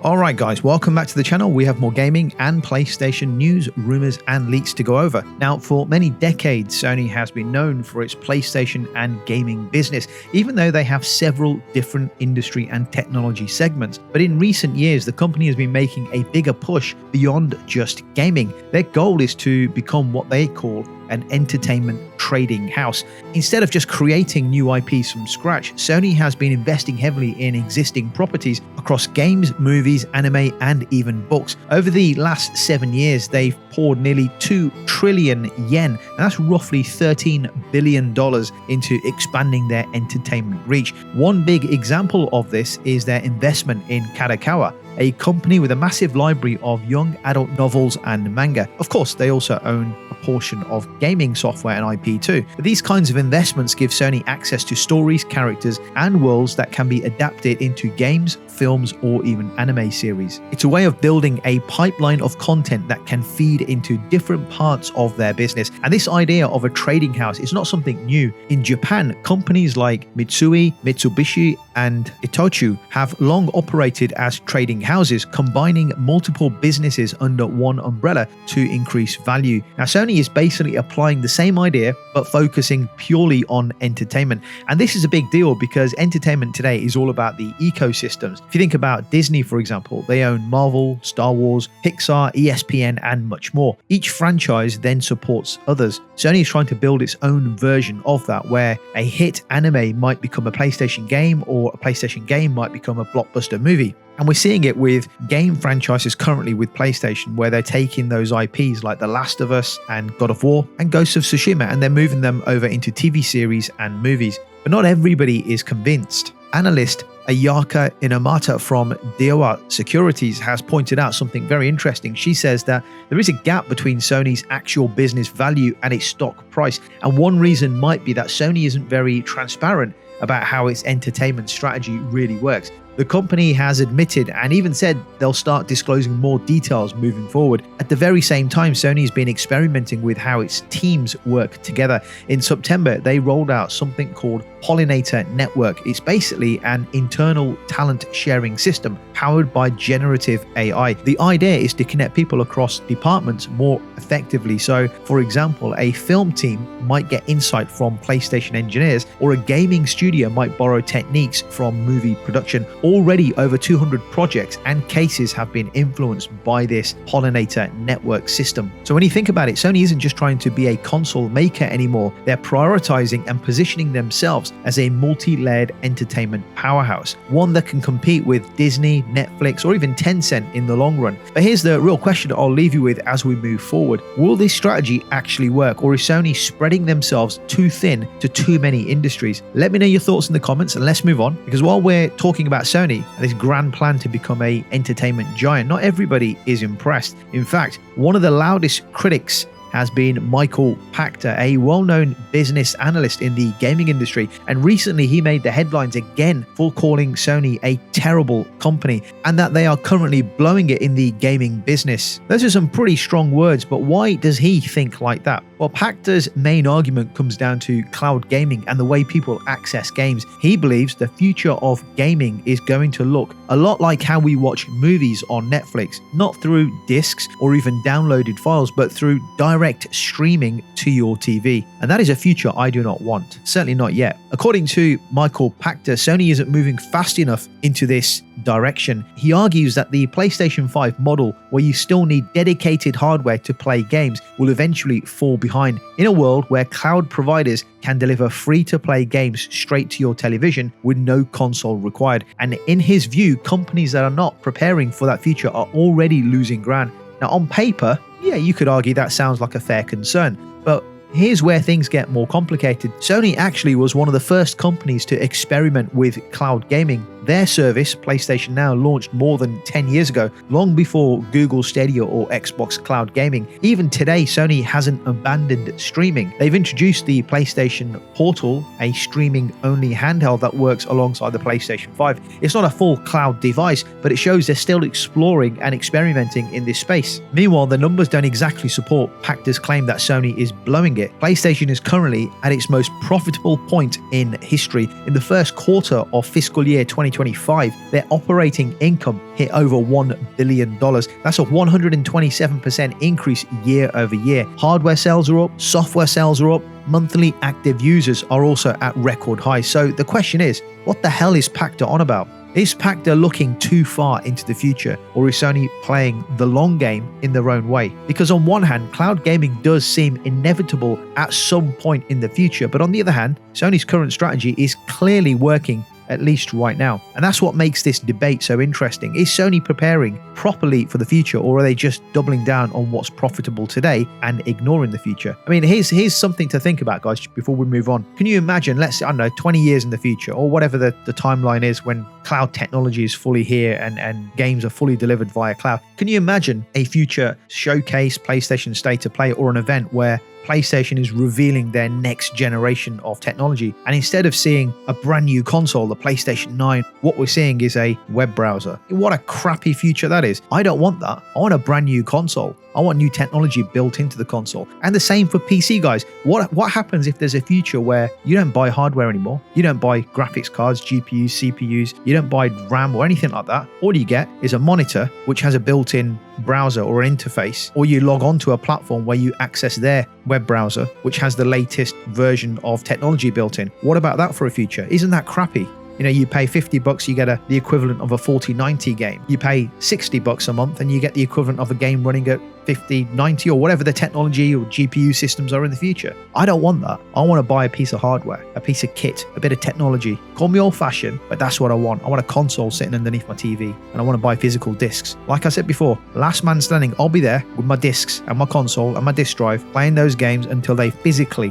Alright guys, welcome back to the channel. We have more gaming and PlayStation news, rumours and leaks to go over. Now, for many decades, Sony has been known for its PlayStation and gaming business, even though they have several different industry and technology segments. But in recent years, the company has been making a bigger push beyond just gaming. Their goal is to become what they call an entertainment trading house. Instead of just creating new IPs from scratch, Sony has been investing heavily in existing properties across games, movies, anime, and even books. Over the last 7 years, they've poured nearly 2 trillion yen, and that's roughly $13 billion into expanding their entertainment reach. One big example of this is their investment in Kadokawa, a company with a massive library of young adult novels and manga. Of course, they also own a portion of gaming software and IP too. But these kinds of investments give Sony access to stories, characters, and worlds that can be adapted into games, films, or even anime series. It's a way of building a pipeline of content that can feed into different parts of their business. And this idea of a trading house is not something new. In Japan, companies like Mitsui, Mitsubishi, and Itochu have long operated as trading houses, combining multiple businesses under one umbrella to increase value. Now, Sony is basically applying the same idea, but focusing purely on entertainment. And this is a big deal because entertainment today is all about the ecosystems. If you think about Disney, for example, they own Marvel, Star Wars, Pixar, ESPN, and much more. Each franchise then supports others. Sony is trying to build its own version of that, where a hit anime might become a PlayStation game, or a PlayStation game might become a blockbuster movie. And we're seeing it with game franchises currently with PlayStation, where they're taking those IPs like The Last of Us and God of War and Ghost of Tsushima, and they're moving them over into TV series and movies. But not everybody is convinced. Analyst Ayaka Inamata from Daiwa Securities has pointed out something very interesting. She says that there is a gap between Sony's actual business value and its stock price. And one reason might be that Sony isn't very transparent about how its entertainment strategy really works. The company has admitted and even said they'll start disclosing more details moving forward. At the very same time, Sony has been experimenting with how its teams work together. In September, they rolled out something called Pollinator Network. It's basically an internal talent sharing system powered by generative AI. The idea is to connect people across departments more effectively. So, for example, a film team might get insight from PlayStation engineers, or a gaming studio might borrow techniques from movie production. Already over 200 projects and cases have been influenced by this Pollinator Network system. So when you think about it, Sony isn't just trying to be a console maker anymore. They're prioritizing and positioning themselves as a multi-layered entertainment powerhouse, one that can compete with Disney, Netflix, or even Tencent in the long run. But here's the real question I'll leave you with as we move forward. Will this strategy actually work, or is Sony spreading themselves too thin to too many industries? Let me know your thoughts in the comments, and let's move on, because while we're talking about Sony and this grand plan to become an entertainment giant, not everybody is impressed. In fact, one of the loudest critics has been Michael Pachter, a well-known business analyst in the gaming industry, and recently he made the headlines again for calling Sony a terrible company and that they are currently blowing it in the gaming business. Those are some pretty strong words, but why does he think like that? Well, Pachter's main argument comes down to cloud gaming and the way people access games. He believes the future of gaming is going to look a lot like how we watch movies on Netflix, not through discs or even downloaded files, but through direct streaming to your TV. And that is a future I do not want, certainly not yet. According to Michael Pachter, Sony isn't moving fast enough into this direction. He argues that the PlayStation 5 model, where you still need dedicated hardware to play games, will eventually fall behind in a world where cloud providers can deliver free-to-play games straight to your television with no console required. And in his view, companies that are not preparing for that future are already losing ground. Now, on paper, yeah, you could argue that sounds like a fair concern, but here's where things get more complicated. Sony actually was one of the first companies to experiment with cloud gaming. Their service, PlayStation Now, launched more than 10 years ago, long before Google Stadia or Xbox Cloud Gaming. Even today, Sony hasn't abandoned streaming. They've introduced the PlayStation Portal, a streaming-only handheld that works alongside the PlayStation 5. It's not a full cloud device, but it shows they're still exploring and experimenting in this space. Meanwhile, the numbers don't exactly support Pachter's claim that Sony is blowing it. PlayStation is currently at its most profitable point in history. In the first quarter of fiscal year 2020, 2025, their operating income hit over $1 billion. That's a 127% increase year over year. Hardware sales are up, software sales are up, monthly active users are also at record highs. So the question is, what the hell is Pachter on about? Is Pachter looking too far into the future, or is Sony playing the long game in their own way? Because on one hand, cloud gaming does seem inevitable at some point in the future, but on the other hand, Sony's current strategy is clearly working, at least right now. And that's what makes this debate so interesting. Is Sony preparing properly for the future, or are they just doubling down on what's profitable today and ignoring the future? I mean, here's something to think about, guys, before we move on. Can you imagine, let's say, I don't know, 20 years in the future, or whatever the timeline is when cloud technology is fully here and games are fully delivered via cloud. Can you imagine a future showcase, PlayStation State of Play, or an event where PlayStation is revealing their next generation of technology, and instead of seeing a brand new console, the PlayStation 9, what we're seeing is a web browser? What a crappy future that is. I don't want that. I want a brand new console. I want new technology built into the console. And the same for PC, guys. What happens if there's a future where you don't buy hardware anymore? You don't buy graphics cards, GPUs, CPUs, you don't buy RAM or anything like that. All you get is a monitor which has a built-in browser or an interface, or you log on to a platform where you access their web browser, which has the latest version of technology built in. What about that for a future? Isn't that crappy? You know, you pay $50, you get the equivalent of a 4090 game. You pay $60 a month and you get the equivalent of a game running at 5090 or whatever the technology or GPU systems are in the future. I don't want that. I want to buy a piece of hardware, a piece of kit, a bit of technology. Call me old-fashioned, but that's what I want. I want a console sitting underneath my TV, and I want to buy physical discs. Like I said before, last man standing, I'll be there with my discs and my console and my disc drive, playing those games until they physically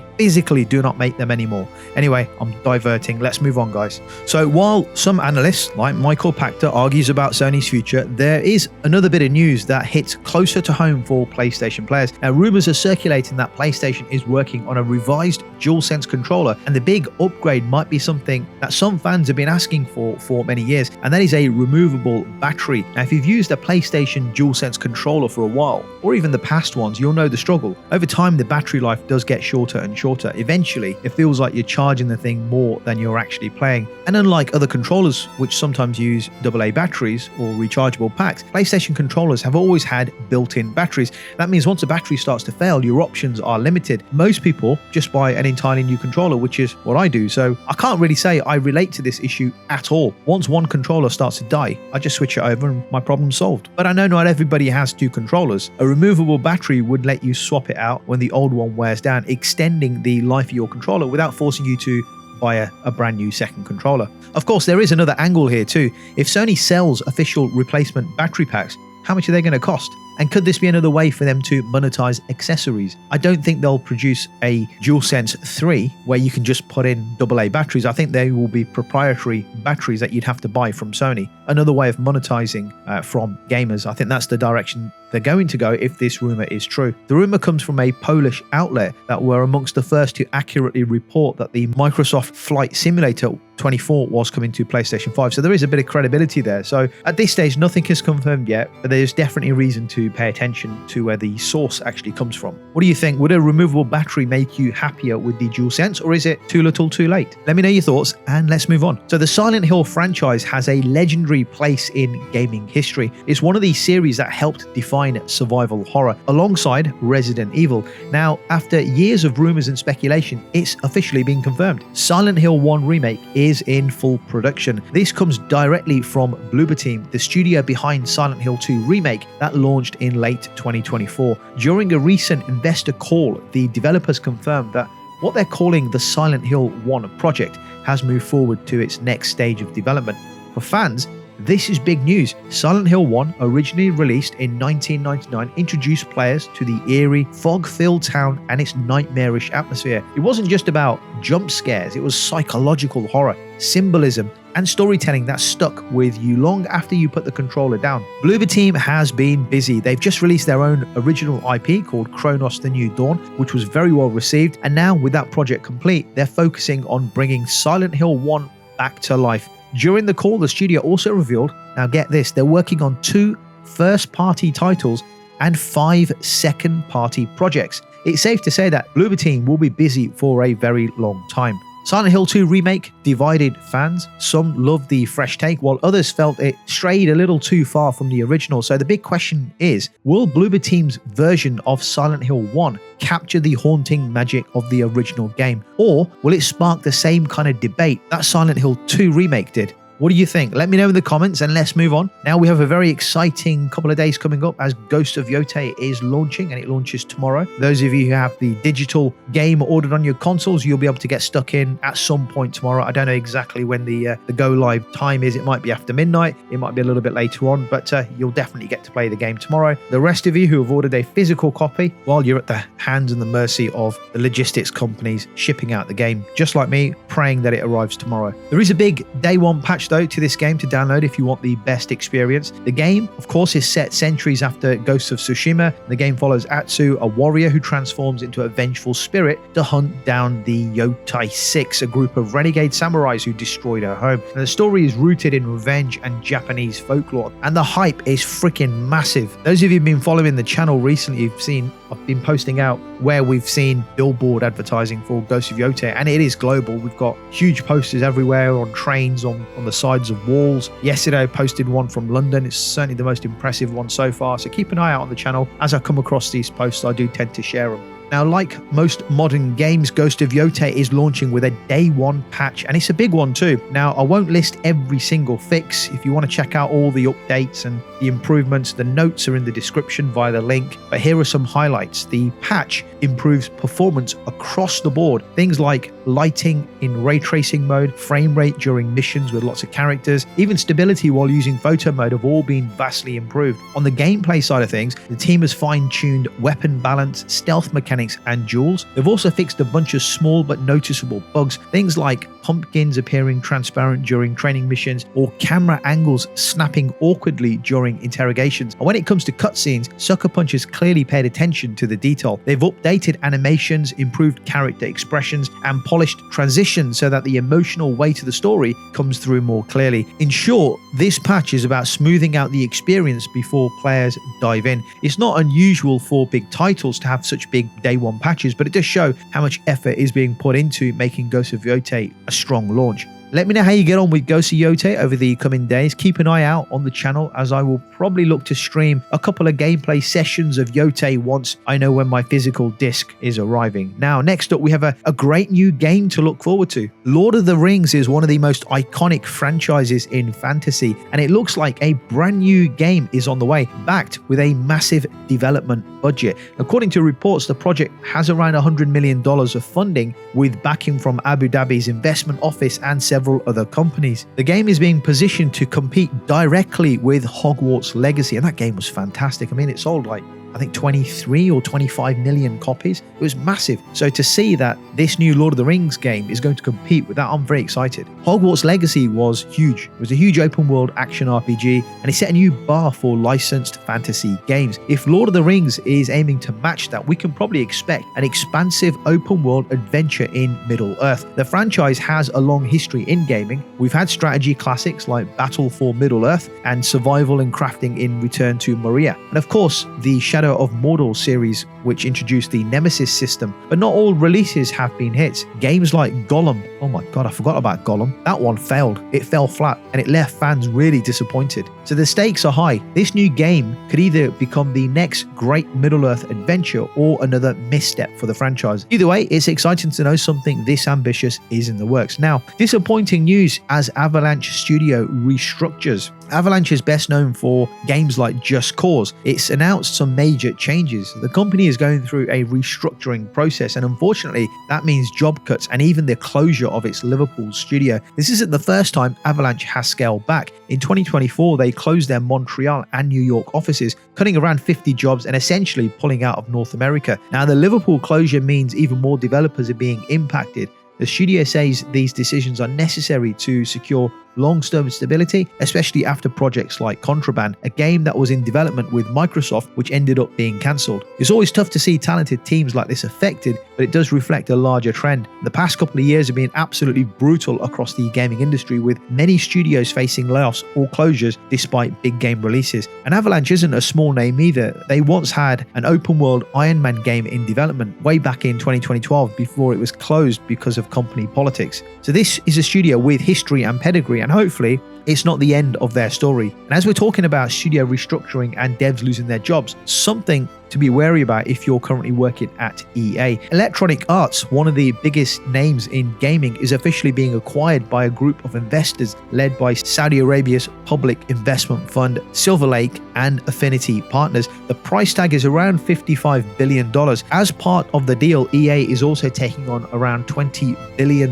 do not make them anymore. Anyway, I'm diverting. Let's move on, guys. So while some analysts like Michael Pachter argues about Sony's future, there is another bit of news that hits closer to home for PlayStation players. Now, rumors are circulating that PlayStation is working on a revised DualSense controller, and the big upgrade might be something that some fans have been asking for many years, and that is a removable battery. Now, if you've used a PlayStation DualSense controller for a while, or even the past ones, you'll know the struggle. Over time, the battery life does get shorter and shorter. Eventually, it feels like you're charging the thing more than you're actually playing. And unlike other controllers, which sometimes use AA batteries or rechargeable packs, PlayStation controllers have always had built-in batteries. That means once a battery starts to fail, your options are limited. Most people just buy an entirely new controller, which is what I do. So I can't really say I relate to this issue at all. Once one controller starts to die, I just switch it over and my problem's solved. But I know not everybody has two controllers. A removable battery would let you swap it out when the old one wears down, extending the life of your controller without forcing you to buy a brand new second controller. Of course, there is another angle here too. If Sony sells official replacement battery packs, how much are they going to cost? And could this be another way for them to monetize accessories? I don't think they'll produce a DualSense 3 where you can just put in AA batteries. I think they will be proprietary batteries that you'd have to buy from Sony. Another way of monetizing from gamers. I think that's the direction they're going to go if this rumor is true. The rumor comes from a Polish outlet that were amongst the first to accurately report that the Microsoft Flight Simulator 24 was coming to PlayStation 5. So there is a bit of credibility there. So at this stage, nothing is confirmed yet, but there's definitely reason to pay attention to where the source actually comes from. What do you think? Would a removable battery make you happier with the DualSense, or is it too little too late? Let me know your thoughts and let's move on. So the Silent Hill franchise has a legendary place in gaming history. It's one of these series that helped define survival horror alongside Resident Evil. Now, after years of rumors and speculation, it's officially been confirmed. Silent Hill 1 Remake is in full production. This comes directly from Bloober Team, the studio behind Silent Hill 2 Remake that launched in late 2024. During a recent investor call, the developers confirmed that what they're calling the Silent Hill 1 project has moved forward to its next stage of development. For fans, this is big news. Silent Hill 1, originally released in 1999, introduced players to the eerie, fog-filled town and its nightmarish atmosphere. It wasn't just about jump scares, it was psychological horror, symbolism, and storytelling that stuck with you long after you put the controller down. Bloober Team has been busy. They've just released their own original IP called Kronos: The New Dawn, which was very well received, and now with that project complete, they're focusing on bringing Silent Hill 1 back to life. During the call, the studio also revealed, now get this, they're working on 2 first-party titles and 5 second-party projects. It's safe to say that Bloober Team will be busy for a very long time. Silent Hill 2 Remake divided fans. Some loved the fresh take, while others felt it strayed a little too far from the original. So the big question is, will Bloober Team's version of Silent Hill 1 capture the haunting magic of the original game? Or will it spark the same kind of debate that Silent Hill 2 Remake did? What do you think? Let me know in the comments and let's move on. Now we have a very exciting couple of days coming up as Ghost of Yotei is launching, and it launches tomorrow. Those of you who have the digital game ordered on your consoles, you'll be able to get stuck in at some point tomorrow. I don't know exactly when the go live time is. It might be after midnight. It might be a little bit later on, but you'll definitely get to play the game tomorrow. The rest of you who have ordered a physical copy, well, you're at the hands and the mercy of the logistics companies shipping out the game, just like me, praying that it arrives tomorrow. There is a big day one patch though to this game to download if you want the best experience. The game, of course, is set centuries after Ghost of Tsushima. The game follows Atsu, a warrior who transforms into a vengeful spirit to hunt down the Yotei 6, a group of renegade samurais who destroyed her home. And the story is rooted in revenge and Japanese folklore, and the hype is freaking massive. Those of you who've been following the channel recently, you've seen I've been posting out where we've seen billboard advertising for Ghost of Yotei, and it is global. We've got huge posters everywhere, on trains, on the sides of walls. Yesterday I posted one from London. It's certainly the most impressive one so far, so keep an eye out on the channel. As I come across these posts, I do tend to share them. Now, like most modern games, Ghost of Yotei is launching with a day one patch, and it's a big one too. Now, I won't list every single fix. If you want to check out all the updates and the improvements, the notes are in the description via the link, but here are some highlights. The patch improves performance across the board. Things like lighting in ray tracing mode, frame rate during missions with lots of characters, even stability while using photo mode have all been vastly improved. On the gameplay side of things, the team has fine-tuned weapon balance, stealth mechanics, and duels. They've also fixed a bunch of small but noticeable bugs, things like pumpkins appearing transparent during training missions or camera angles snapping awkwardly during interrogations. And when it comes to cutscenes, Sucker Punch has clearly paid attention to the detail. They've updated animations, improved character expressions, and polished transitions so that the emotional weight of the story comes through more clearly. In short, this patch is about smoothing out the experience before players dive in. It's not unusual for big titles to have such big day one patches, but it does show how much effort is being put into making Ghost of Yotei a strong launch. Let me know how you get on with Ghost of Yotei over the coming days. Keep an eye out on the channel, as I will probably look to stream a couple of gameplay sessions of Yotei once I know when my physical disc is arriving. Now, next up, we have a great new game to look forward to. Lord of the Rings is one of the most iconic franchises in fantasy, and it looks like a brand new game is on the way, backed with a massive development budget. According to reports, the project has around $100 million of funding, with backing from Abu Dhabi's investment office and several other companies. The game is being positioned to compete directly with Hogwarts Legacy, and that game was fantastic. I mean, it sold like I think 23 or 25 million copies. It was massive. So to see that this new Lord of the Rings game is going to compete with that, I'm very excited. Hogwarts Legacy was huge. It was a huge open world action RPG, and it set a new bar for licensed fantasy games. If Lord of the Rings is aiming to match that, we can probably expect an expansive open world adventure in Middle-earth. The franchise has a long history in gaming. We've had strategy classics like Battle for Middle-earth and survival and crafting in Return to Moria. And of course, the Shadow of Mordor series, which introduced the Nemesis system, but not all releases have been hits. Games like Gollum, oh my god, I forgot about Gollum. That one failed. It fell flat, and it left fans really disappointed. So the stakes are high. This new game could either become the next great Middle-earth adventure or another misstep for the franchise. Either way, it's exciting to know something this ambitious is in the works. Now, disappointing news as Avalanche Studio restructures. Avalanche is best known for games like Just Cause. It's announced some major changes. The company is going through a restructuring process, and unfortunately, that means job cuts and even the closure of its Liverpool studio. This isn't the first time Avalanche has scaled back. In 2024, they closed their Montreal and New York offices, cutting around 50 jobs and essentially pulling out of North America. Now, the Liverpool closure means even more developers are being impacted. The studio says these decisions are necessary to secure long-term stability, especially after projects like Contraband, a game that was in development with Microsoft, which ended up being cancelled. It's always tough to see talented teams like this affected, but it does reflect a larger trend. The past couple of years have been absolutely brutal across the gaming industry, with many studios facing layoffs or closures despite big game releases. And Avalanche isn't a small name either. They once had an open-world Iron Man game in development way back in 2012 before it was closed because of company politics. So this is a studio with history and pedigree, and hopefully it's not the end of their story. And as we're talking about studio restructuring and devs losing their jobs, something to be wary about if you're currently working at EA. Electronic Arts, one of the biggest names in gaming, is officially being acquired by a group of investors led by Saudi Arabia's public investment fund, Silver Lake and Affinity Partners. The price tag is around $55 billion. As part of the deal, EA is also taking on around $20 billion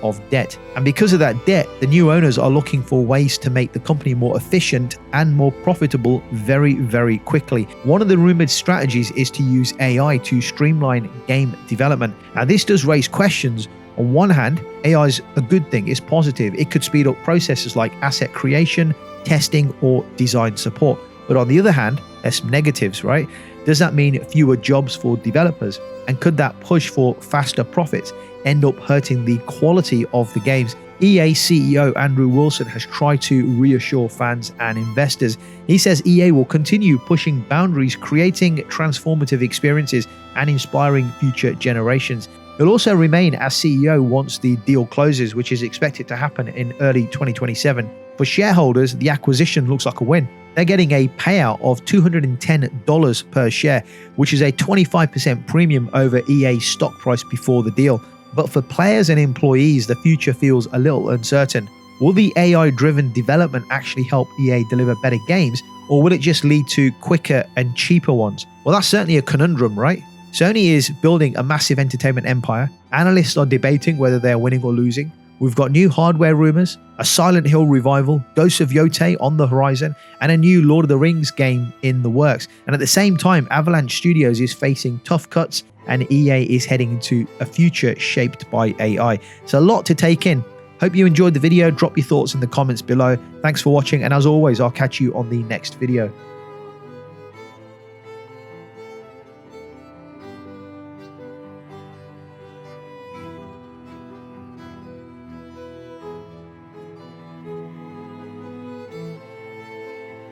of debt. And because of that debt, the new owners are looking for ways to make the company more efficient and more profitable very, very quickly. One of the rumored strategies is to use AI to streamline game development. Now, this does raise questions. On one hand, AI is a good thing, it's positive. It could speed up processes like asset creation, testing, or design support. But on the other hand, there's some negatives, right? Does that mean fewer jobs for developers? And could that push for faster profits end up hurting the quality of the games? EA CEO Andrew Wilson has tried to reassure fans and investors. He says EA will continue pushing boundaries, creating transformative experiences, and inspiring future generations. He'll also remain as CEO once the deal closes, which is expected to happen in early 2027. For shareholders, the acquisition looks like a win. They're getting a payout of $210 per share, which is a 25% premium over EA's stock price before the deal. But for players and employees, the future feels a little uncertain. Will the AI-driven development actually help EA deliver better games, or will it just lead to quicker and cheaper ones? Well, that's certainly a conundrum, right? Sony is building a massive entertainment empire. Analysts are debating whether they're winning or losing. We've got new hardware rumors, a Silent Hill revival, Ghosts of Yotei on the horizon, and a new Lord of the Rings game in the works. And at the same time, Avalanche Studios is facing tough cuts, and EA is heading into a future shaped by AI. It's a lot to take in. Hope you enjoyed the video. Drop your thoughts in the comments below. Thanks for watching, and as always, I'll catch you on the next video.